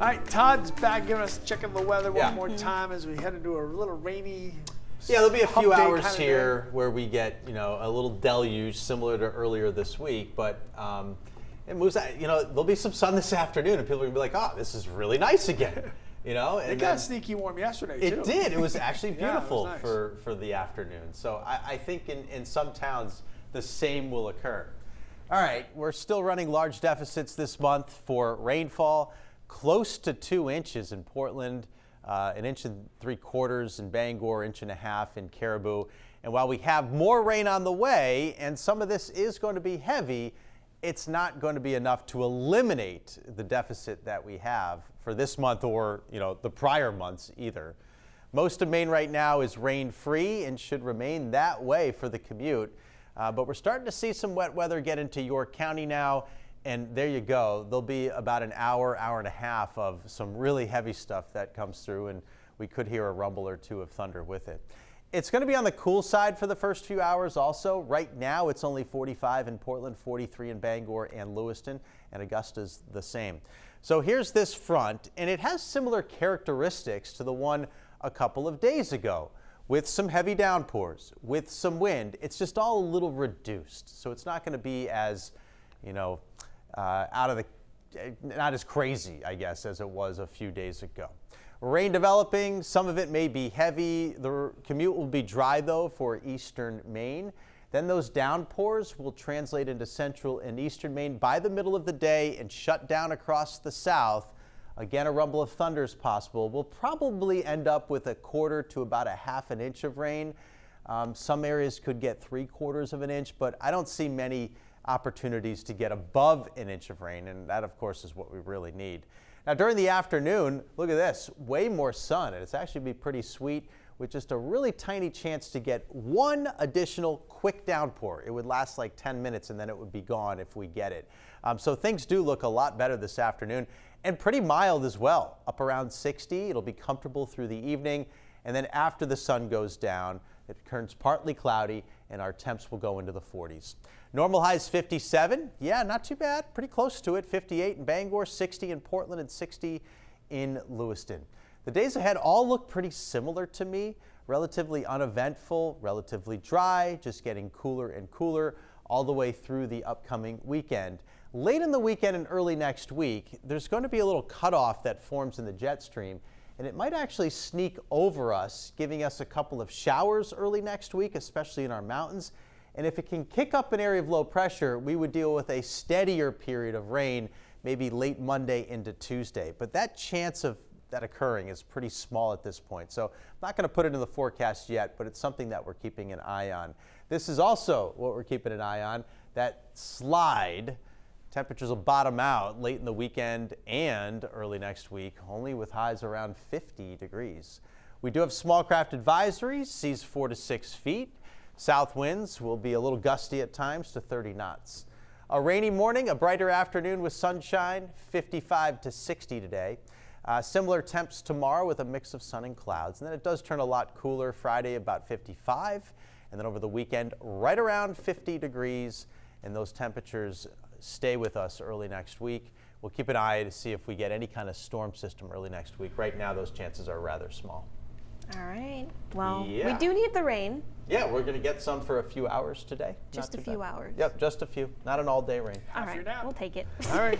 right, Todd's back giving us checking the weather one more time as we head into a little rainy. Yeah, there'll be a few hours here where we get, a little deluge similar to earlier this week, but it moves out. There'll be some sun this afternoon, and people are gonna be like, "Oh, this is really nice again." And it got sneaky warm yesterday too. It did. It was actually beautiful nice. for the afternoon. So I think in some towns the same will occur. All right, we're still running large deficits this month for rainfall, close to 2 inches in Portland. 1 3/4 inches in Bangor, 1.5 inches in Caribou. And while we have more rain on the way, and some of this is going to be heavy, it's not going to be enough to eliminate the deficit that we have for this month or, the prior months either. Most of Maine right now is rain-free and should remain that way for the commute. But we're starting to see some wet weather get into York County now. And there you go. There'll be about an hour and a half of some really heavy stuff that comes through, and we could hear a rumble or two of thunder with it. It's going to be on the cool side for the first few hours also. Right now, it's only 45 in Portland, 43 in Bangor and Lewiston, and Augusta's the same. So here's this front, and it has similar characteristics to the one a couple of days ago, with some heavy downpours, with some wind. It's just all a little reduced, so it's not going to be as, not as crazy, I guess, as it was a few days ago. Rain developing, some of it may be heavy. The commute will be dry though for eastern Maine. Then those downpours will translate into central and eastern Maine by the middle of the day and shut down across the south. Again, a rumble of thunder is possible. We'll probably end up with 1/4 to about 1/2 inch of rain. Some areas could get 3/4 of an inch, but I don't see many opportunities to get above 1 inch of rain, and that of course is what we really need. Now during the afternoon, look at this, way more sun, and it's actually be pretty sweet with just a really tiny chance to get one additional quick downpour. It would last like 10 minutes and then it would be gone if we get it. So things do look a lot better this afternoon and pretty mild as well, up around 60. It'll be comfortable through the evening, and then after the sun goes down, it turns partly cloudy and our temps will go into the 40s. Normal highs 57. Yeah, not too bad. Pretty close to it. 58 in Bangor, 60 in Portland, and 60 in Lewiston. The days ahead all look pretty similar to me. Relatively uneventful, relatively dry, just getting cooler and cooler all the way through the upcoming weekend. Late in the weekend and early next week, there's going to be a little cutoff that forms in the jet stream, and it might actually sneak over us, giving us a couple of showers early next week, especially in our mountains. And if it can kick up an area of low pressure, we would deal with a steadier period of rain, maybe late Monday into Tuesday. But that chance of that occurring is pretty small at this point. So I'm not going to put it in the forecast yet, but it's something that we're keeping an eye on. This is also what we're keeping an eye on, that slide. Temperatures will bottom out late in the weekend and early next week, only with highs around 50 degrees. We do have small craft advisories, seas 4 to 6 feet. South winds will be a little gusty at times to 30 knots. A rainy morning, a brighter afternoon with sunshine, 55 to 60 today. Similar temps tomorrow with a mix of sun and clouds. And then it does turn a lot cooler Friday, about 55. And then over the weekend, right around 50 degrees. And those temperatures stay with us early next week. We'll keep an eye to see if we get any kind of storm system early next week. Right now, those chances are rather small. All right. Well, we do need the rain. Yeah, we're going to get some for a few hours today. Just a few hours. Yep, just a few. Not an all-day rain. All right. We'll take it. All right.